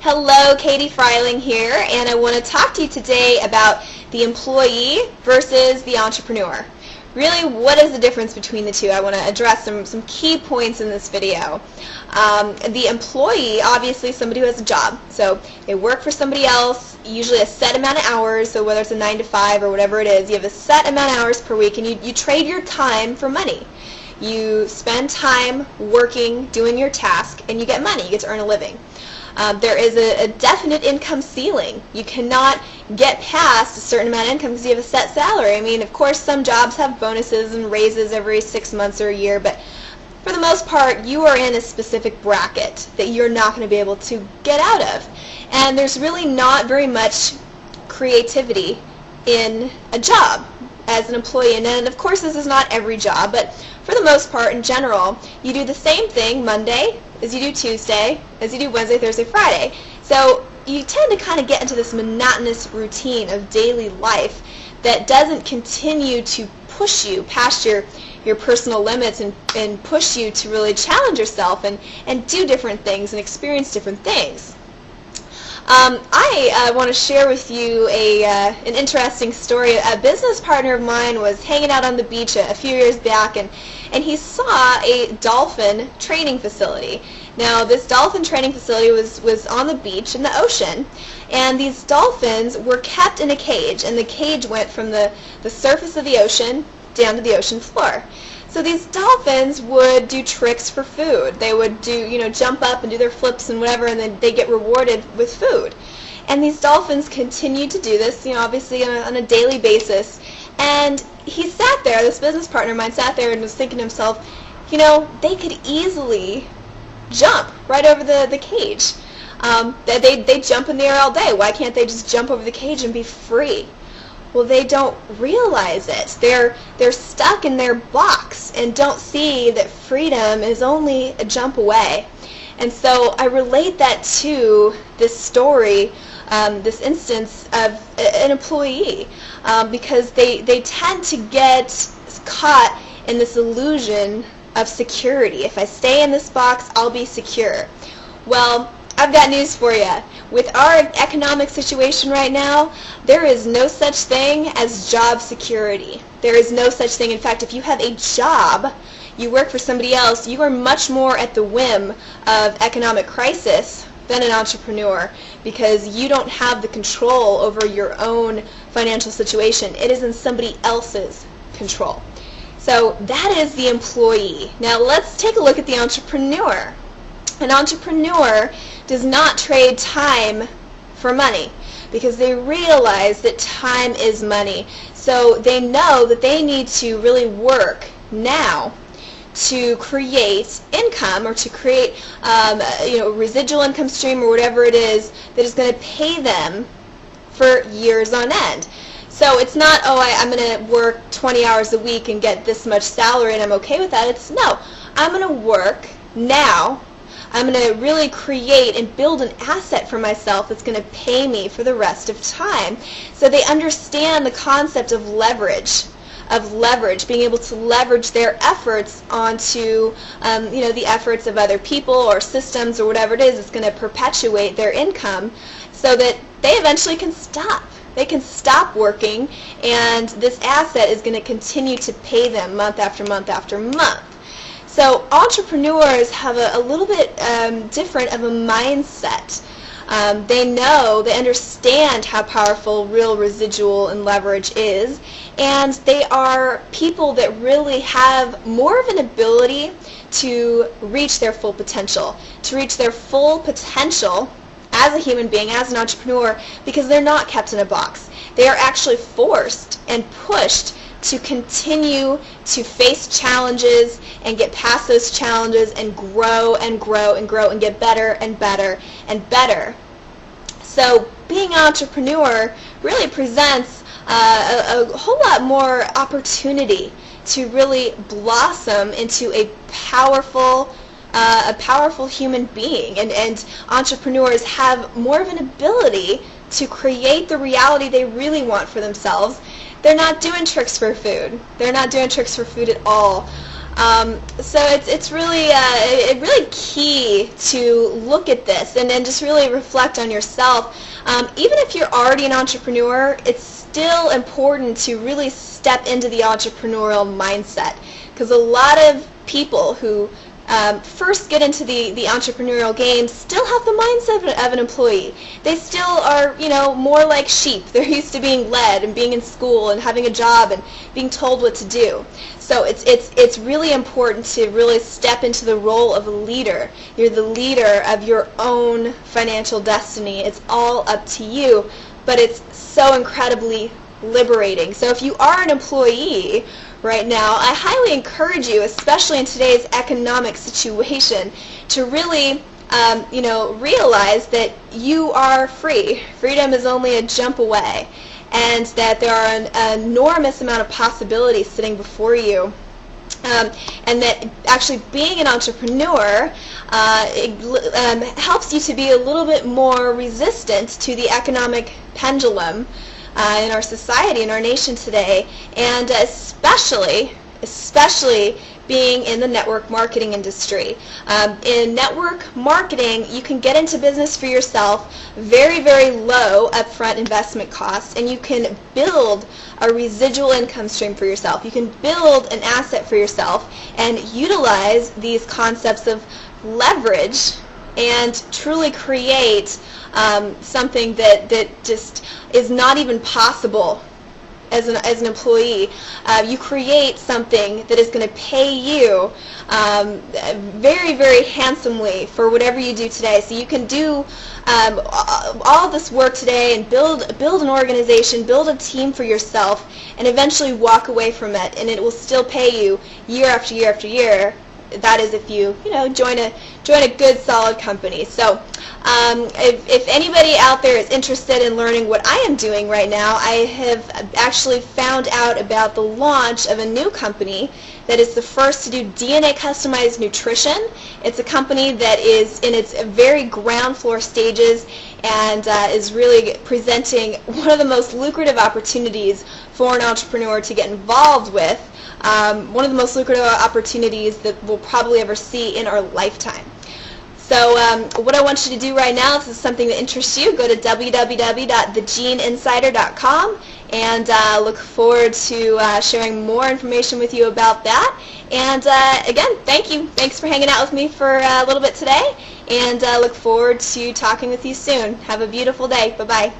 Hello, Katie Freiling here, and I want to talk to you today about the employee versus the entrepreneur. Really, what is the difference between the two? I want to address some key points in this video. The employee, obviously somebody who has a job, so they work for somebody else, usually a set amount of hours, so whether it's a 9 to 5 or whatever it is, you have a set amount of hours per week, and you trade your time for money. You spend time working, doing your task, and you get money. You get to earn a living. There is a definite income ceiling. You cannot get past a certain amount of income because you have a set salary. I mean, of course, some jobs have bonuses and raises every 6 months or a year, but for the most part, you are in a specific bracket that you're not going to be able to get out of. And there's really not very much creativity in a job as an employee. And of course, this is not every job, but for the most part, in general, you do the same thing Monday as you do Tuesday, as you do Wednesday, Thursday, Friday. So you tend to kind of get into this monotonous routine of daily life that doesn't continue to push you past your personal limits and push you to really challenge yourself and do different things and experience different things. I want to share with you an interesting story. A business partner of mine was hanging out on the beach a few years back, and he saw a dolphin training facility. Now, this dolphin training facility was on the beach in the ocean, and these dolphins were kept in a cage, and the cage went from the surface of the ocean down to the ocean floor. So these dolphins would do tricks for food. They would do, jump up and do their flips and whatever, and then they get rewarded with food. And these dolphins continued to do this, obviously on a daily basis. And he sat there, this business partner of mine sat there and was thinking to himself, they could easily jump right over the cage. They jump in the air all day. Why can't they just jump over the cage and be free? Well, they don't realize it. They're stuck in their box and don't see that freedom is only a jump away. And so I relate that to this story, this instance of an employee, because they tend to get caught in this illusion of security. If I stay in this box, I'll be secure. Well, I've got news for you. With our economic situation right now, there is no such thing as job security. There is no such thing. In fact, if you have a job, you work for somebody else, you are much more at the whim of economic crisis than an entrepreneur, because you don't have the control over your own financial situation. It is in somebody else's control. So that is the employee. Now let's take a look at the entrepreneur. An entrepreneur does not trade time for money because they realize that time is money. So they know that they need to really work now to create income or to create residual income stream or whatever it is that is going to pay them for years on end. So it's not, I'm going to work 20 hours a week and get this much salary and I'm okay with that. It's no, I'm going to work now. I'm going to really create and build an asset for myself that's going to pay me for the rest of time. So they understand the concept of leverage, being able to leverage their efforts onto the efforts of other people or systems or whatever it is that's going to perpetuate their income so that they eventually can stop. They can stop working, and this asset is going to continue to pay them month after month after month. So entrepreneurs have a little bit different of a mindset. They understand how powerful real residual and leverage is, and they are people that really have more of an ability to reach their full potential, as a human being, as an entrepreneur, because they're not kept in a box. They are actually forced and pushed to continue to face challenges and get past those challenges and grow and grow and grow and get better and better and better. So being an entrepreneur really presents a whole lot more opportunity to really blossom into a powerful human being, and entrepreneurs have more of an ability to create the reality they really want for themselves. They're not doing tricks for food. They're not doing tricks for food at all. So it's really really key to look at this and then just really reflect on yourself. Even if you're already an entrepreneur, it's still important to really step into the entrepreneurial mindset, because a lot of people who first get into the entrepreneurial game still have the mindset of an employee. They still are, more like sheep. They're used to being led and being in school and having a job and being told what to do. So it's really important to really step into the role of a leader. You're the leader of your own financial destiny. It's all up to you, but it's so incredibly liberating. So if you are an employee right now, I highly encourage you, especially in today's economic situation, to really realize that you are free. Freedom is only a jump away, and that there are an enormous amount of possibilities sitting before you. And that actually being an entrepreneur helps you to be a little bit more resistant to the economic pendulum in our society, in our nation today, and especially being in the network marketing industry. In network marketing, you can get into business for yourself, very, very low upfront investment costs, and you can build a residual income stream for yourself. You can build an asset for yourself and utilize these concepts of leverage and truly create something that just is not even possible as an employee. You create something that is going to pay you very, very handsomely for whatever you do today. So you can do all this work today and build an organization, build a team for yourself, and eventually walk away from it, and it will still pay you year after year after year. That is if you join a good solid company. So if anybody out there is interested in learning what I am doing right now, I have actually found out about the launch of a new company that is the first to do DNA customized nutrition. It's a company that is in its very ground floor stages and is really presenting one of the most lucrative opportunities for an entrepreneur to get involved with. One of the most lucrative opportunities that we'll probably ever see in our lifetime. So what I want you to do right now, if this is something that interests you, go to www.thegeneinsider.com and look forward to sharing more information with you about that. And again, thank you. Thanks for hanging out with me for a little bit today, and look forward to talking with you soon. Have a beautiful day. Bye-bye.